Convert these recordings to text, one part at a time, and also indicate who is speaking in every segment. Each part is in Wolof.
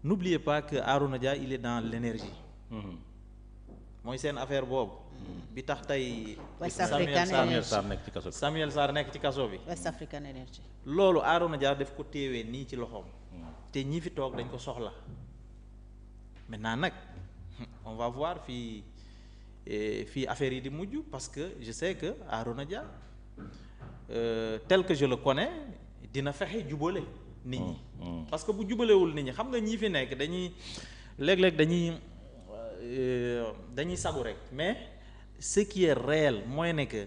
Speaker 1: n'oubliez pas que Arouna Dia il est dans l'énergie. mooy seen affaire boobu. bi tax tey.
Speaker 2: West African Energy
Speaker 1: Samuel Sarr nekk ci kaso bi.
Speaker 2: West African Energy.
Speaker 1: loolu Arouna Dia def ko téewee nii ci loxoom. te ñi fi toog dañ ko soxla. maintenant nag on va voir fii affaire yi di mujj parce que je sais que Arouna Dia tel que je le connais dina fexe jubale nit ñi. parce que bu jubalewul nit ñi xam nga ñi fi nekk dañuy léeg-léeg dañuy sagu rek mais ce qui est réel mooy ne que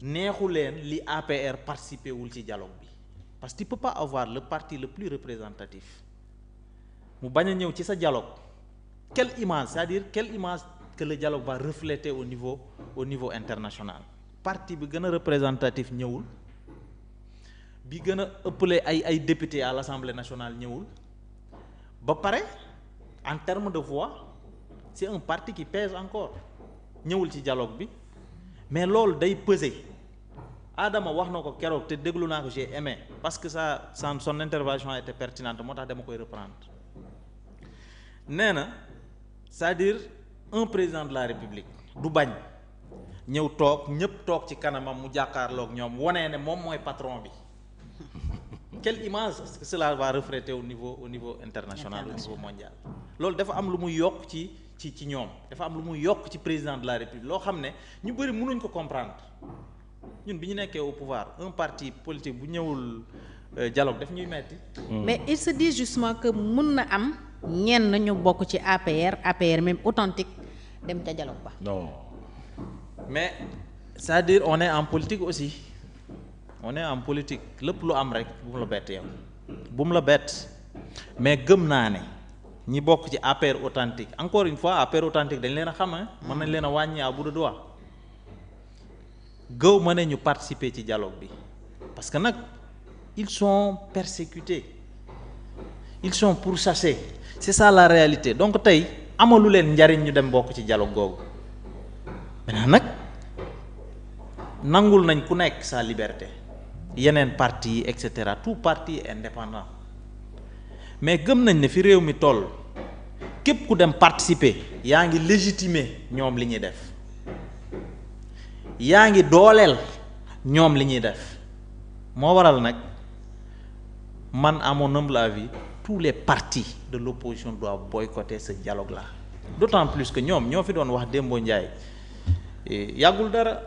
Speaker 1: neexu leen li APR participer wul ci dialogue bi parce que tu peux pas avoir le parti le plus représentatif mu bañ a ñëw ci sa dialogue quelle image c'est-à-dire quelle image que le dialogue va refléter au niveau international parti bi gën a représentatif ñëwul bi gën a ëppale ay députés à l'Assemblée nationale ñëwul ba pare en termes de voix c'est un parti qui pèse encore ñëwul ci dialogue bi mais loolu day peser Adama wax na ko keroog te déglu naa ko j'ai aimé parce que son intervention a été pertinente moo tax dama koy reprendre nee na c'est-à-dire un président de la République du bañ ñëw toog ñëpp toog ci kanamam mu jàkkaarloog ñoom wonee ne moom mooy patron bi quelle image est-ce que cela va refléter au niveau international au niveau mondial loolu dafa am lu muy yokk ci ñoom dafa am lu muy yokk ci président de la République loo xam ne ñu bëri mënuñ ko comprendre ñun bi ñu nekkee au pouvoir un parti politique bu ñëwul dialogue daf ñuy metti
Speaker 2: mais il se dit justement que mun na am ñenn ñu bokk ci APR même authentique dem ca dialogue ba.
Speaker 3: non
Speaker 1: mais c'est-à-dire on est en politique aussi on est en politique lépp lu am rek bu mu la bett yow bu mu la bett mais gëm naa ne ñi bokk ci APR authentique encore une fois APR authentique dañ leen a xam mën nañ leen a wàññi à bout de doigt gëw ma ne ñu participer ci dialogue bi parce que nag ils sont persécutés ils sont pourchassés c'est ça la réalité donc tey amalu leen njariñ ñu dem bokk ci dialogue googu maintenant nag nangul nañ ku nekk sa liberté yeneen parti yi et cetera tout parti est indépendant mais gëm nañ ne fi réew mi toll képp ku dem participer yaa ngi légitimer ñoom li ñuy def yaa ngi dooleel ñoom li ñuy def moo waral nag man à mon humble avis tous les partis de l'opposition doivent boycotter ce dialogue là d'autant plus que ñoom ñoo fi doon wax Dembo Ndiaye yàggul dara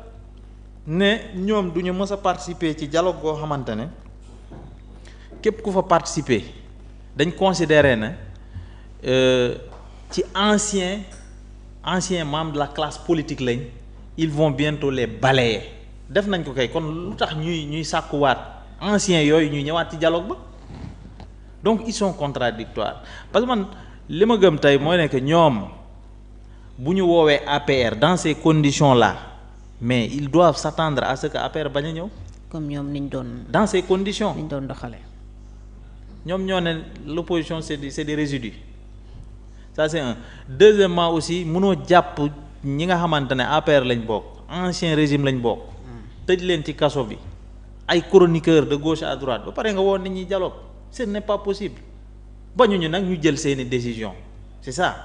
Speaker 1: ne ñoom du ñu mës a participer ci dialogue goo xamante ne képp ku fa participer dañ considérer ne ci ancien membres de la classe politique lañ ils vont bientôt les balayer def nañ ko kay kon lu tax ñuy sàkkuwaat anciens yooyu ñuy ñëwaat ci dialogue ba donc ils sont contradictoires parce que man li ma gëm tey mooy ne que ñoom bu ñu woowee APR dans ces conditions là mais ils doivent s'attendre à ce que APR bañ a ñëw.
Speaker 2: comme ñoom niñ doon.
Speaker 1: dans ces conditions
Speaker 2: niñ doon doxalee.
Speaker 1: ñoom ñoo ne l'opposition c'est des résidus ça c'est un deuxièmement aussi mënoo jàpp ñi nga xamante ne APR lañ bokk ancien régime lañ bokk. tëj leen ci kaso bi ay chroniqueurs de gauche à droite ba pare nga woon nit ñi dialogue ce n'est pas possible bañuñu nag ñu jël seeni décision c'est ça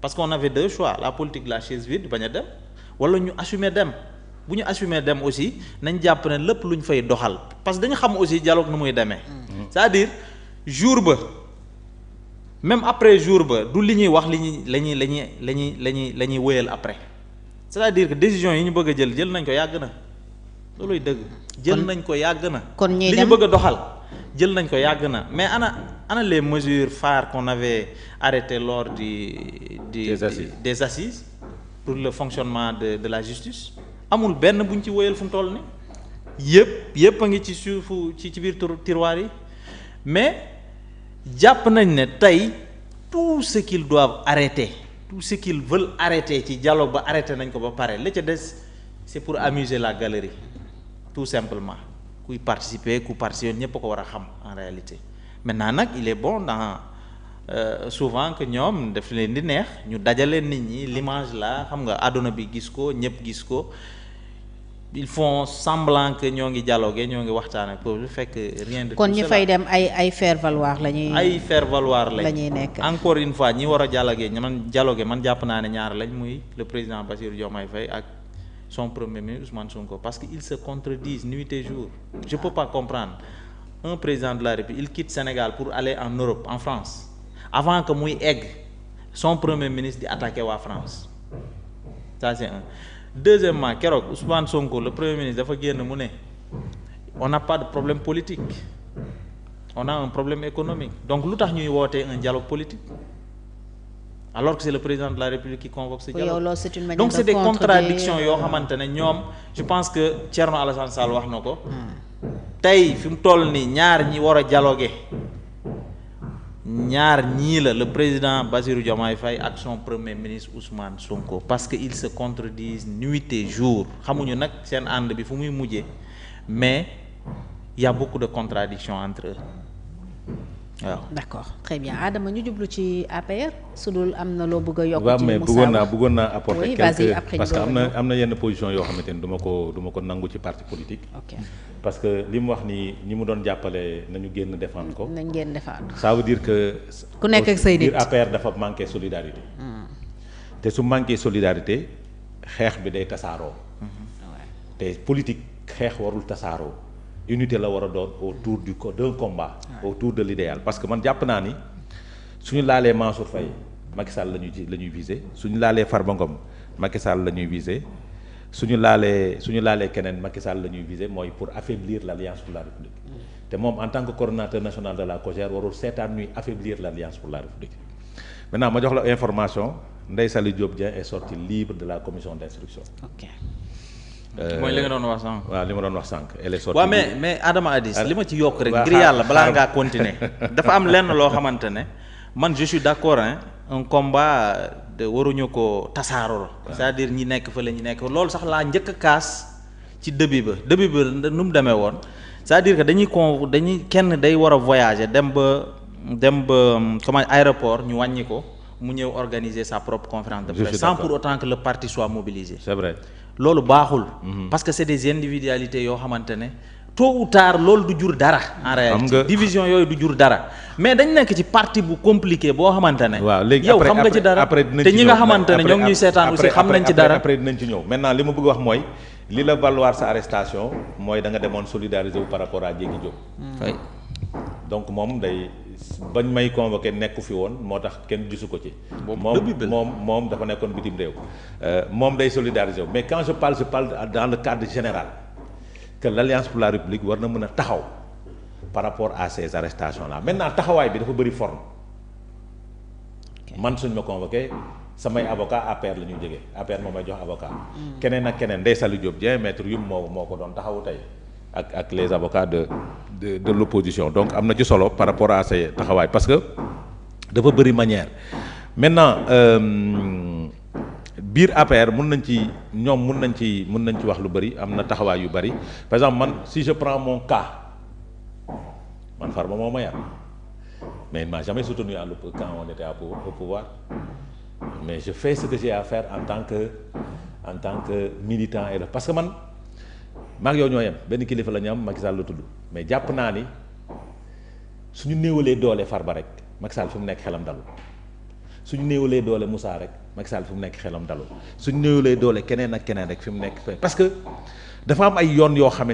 Speaker 1: parce qu'on avait deux choix la politique la chaise vide bañ a dem wala ñu assumer dem bu ñu assumer dem aussi nañ jàpp ne lépp lu ñu fay doxal parce que dañu xam aussi dialogue nu muy demee c'est-à-dire jour ba même après jour ba du li ñuy wax la ñuy wëyal après c'est-à-dire que décision yi ñu bëgg a jël nañ ko yàgg na looluy dëgg jël nañ ko yàgg na
Speaker 2: kon ñuy
Speaker 1: li
Speaker 2: dem
Speaker 1: ñu bëgg a doxal jël nañ ko yàgg na mais ana les mesures phares qu'on avait arrêtées lors des assises pour le fonctionnement de la justice amul benn buñ ci wëyal fu mu toll ni yëpp a ngi ci suufu ci biir tiroir yi mais jàpp nañ ne tey tout ce qu'ils doivent arrêter tout ce qu'ils veulent arrêter ci dialogue ba arrêter nañ ko ba pare la ca des c'est pour amuser la galerie tout simplement ku participer ñëpp a ko war a xam en réalité maintenant nag il est bon dans souvent que ñoom daf leen di neex ñu dajale nit ñi l'image là xam nga àdduna bi gis ko ñëpp gis ko ils font semblant que ñoo ngi dialoguer ñoo ngi waxtaan ak peuple fekk rien de
Speaker 2: kon
Speaker 1: tout
Speaker 2: ñi
Speaker 1: cela.
Speaker 2: fay dem ay faire valoir la ñuy.
Speaker 1: ay faire valoir lañ
Speaker 2: la ñuy nekk.
Speaker 1: encore une fois ñi war a dialoguer man jàpp naa ne ñaar lañ muy le président Bassirou Diomaye Faye ak son premier ministre Ousmane Sonko parce que ils se contredisent nuit et jour je peux pas comprendre un président de la République il quitte Sénégal pour aller en Europe en France avant que muy egg son premier ministre di attaquer waa France ça c'est un. Deuxièmement keroog Ousmane Sonko le premier ministre dafa génn mu ne on n'a pas de problème politique on a un problème économique donc lu tax ñuy wootee un dialogue politique alors que c'est le président de la République qui convoque ce dialogue. Donc c'est des contradictions yoo xamante ne ñoom je pense que Thierno Alassane Sall wax na ko tey fi mu toll nii ñaar ñi war a dialoguer ñaar ñii la le président Bassirou Diomaye Faye ak son premier ministre Ousmane Sonko parce que ils se contredisent nuit et jour xamuñu nag seen ànd bi fu muy mujjee mais il y a beaucoup de contradictions entre eux waaw.
Speaker 2: d'accord très bien Adama ñu jublu ci APR su dul am na loo bëgg a yokk.
Speaker 3: waaw
Speaker 2: ci
Speaker 3: mais bëggoon naa apporter
Speaker 2: oui,
Speaker 3: quelques parce que am na yenn position yoo xamante ni du ma ko nangu ci parti politique.
Speaker 2: ok
Speaker 3: parce que li mu wax ni ñi mu doon jàppale nañu génn défendre ko.
Speaker 2: nañ génn défendre.
Speaker 3: ça veut dire que.
Speaker 2: ku nekk ak say nit
Speaker 3: biir APR dafa manqué solidarité. te su manqué solidarité xeex bi day tasaaroo. te politique xeex warul tasaaroo. unité la war a doon autour d'un combat. autour de l'idéal parce que man jàpp naa ni suñu laalee Mansour Faye Macky Sall la ñuy viser suñu laalee Farba Ngom Macky Sall la ñuy viser suñu laalee keneen Macky Sall la ñuy viser mooy pour affaiblir l'Alliance pour la République te moom en tant que coordonnateur national de la COJER warul seetaan ñuy affaiblir l'Alliance pour la République. Maintenant ma jox la information Ndeye Saly Diop Dieng est sortie libre de la commission d'instruction.
Speaker 2: ok.
Speaker 1: mooy li nga doon wax sànq.
Speaker 3: waaw li ma doon wax sànq elle est sortie.
Speaker 1: waaw mais Adama Addis li ma ci yokk rek. ngir yàlla balaa ngaa continuer dafa am lenn loo xamante ne man je suis d'accord un combat de waruñu ko tasaaroo. c'est-à-dire ñi nekk fa la ñu nekk loolu sax laa njëkk a kaas ci début ba nu mu demee woon c'est-à-dire que dañuy kenn day war a voyager dem ba comment aéroport ñu wàññi ko mu ñëw organiser sa propre conférence de presse sans pour autant que le parti soit mobilisé.
Speaker 3: c'est vrai.
Speaker 1: loolu baaxul. parce que c'est des individualités yoo xamante ne tôt ou tard loolu du jur dara. en réalité division yooyu du jur dara mais dañ nekk ci parti bu compliqué boo xamante ne.
Speaker 3: waaw léegi
Speaker 1: yow xam nga ci dara te ñi nga xamante ne ñoo ngi ñuy seetaan aussi xam nañ ci dara.
Speaker 3: après dinañ ci ñëw maintenant li ma bëgg wax mooy li la valoir sa arrestation mooy da nga demoon solidariser wu par rapport à Diégui Diop. donc moom day bañ may convoqué nekku fi woon moo tax kenn gisu ko ci. moom dafa nekkoon bitim réew. moom day solidariser wu mais quand je parle dans le cadre général que l'Alliance pour la République war na mën a taxaw par rapport à ces arrestations là maintenant taxawaay bi dafa bëri forme man suñ ma convoqué samay avocat APR la ñuy jógee APR moo may jox avocat. keneen ak keneen Ndeye Saly Diop Dieng maître Youm moo ko doon taxawu tey. ak les avocats de l'opposition donc am na ci solo par rapport à ces taxawaay parce que dafa bëri manière maintenant biir APR mun nañ ci wax lu bëri am na taxawaay yu bëri par exemple man si je prends mon cas man Farba moo ma yar mais il m'a jamais soutenu quand on était au pouvoir mais je fais ce que j'ai à faire en tant que militant et parce que man maag yow ñoo yem benn kilifa la ñu am Macky Sall la tudd mais jàpp naa ni suñu néewalee doole Farba rek Macky Sall fi mu nekk xelam dalul suñu néewalee doole Moussa rek Macky Sall fi mu nekk xelam dalul suñu néewalee doole keneen ak keneen rek fi mu nekk parce que dafa am ay yoon yoo xamante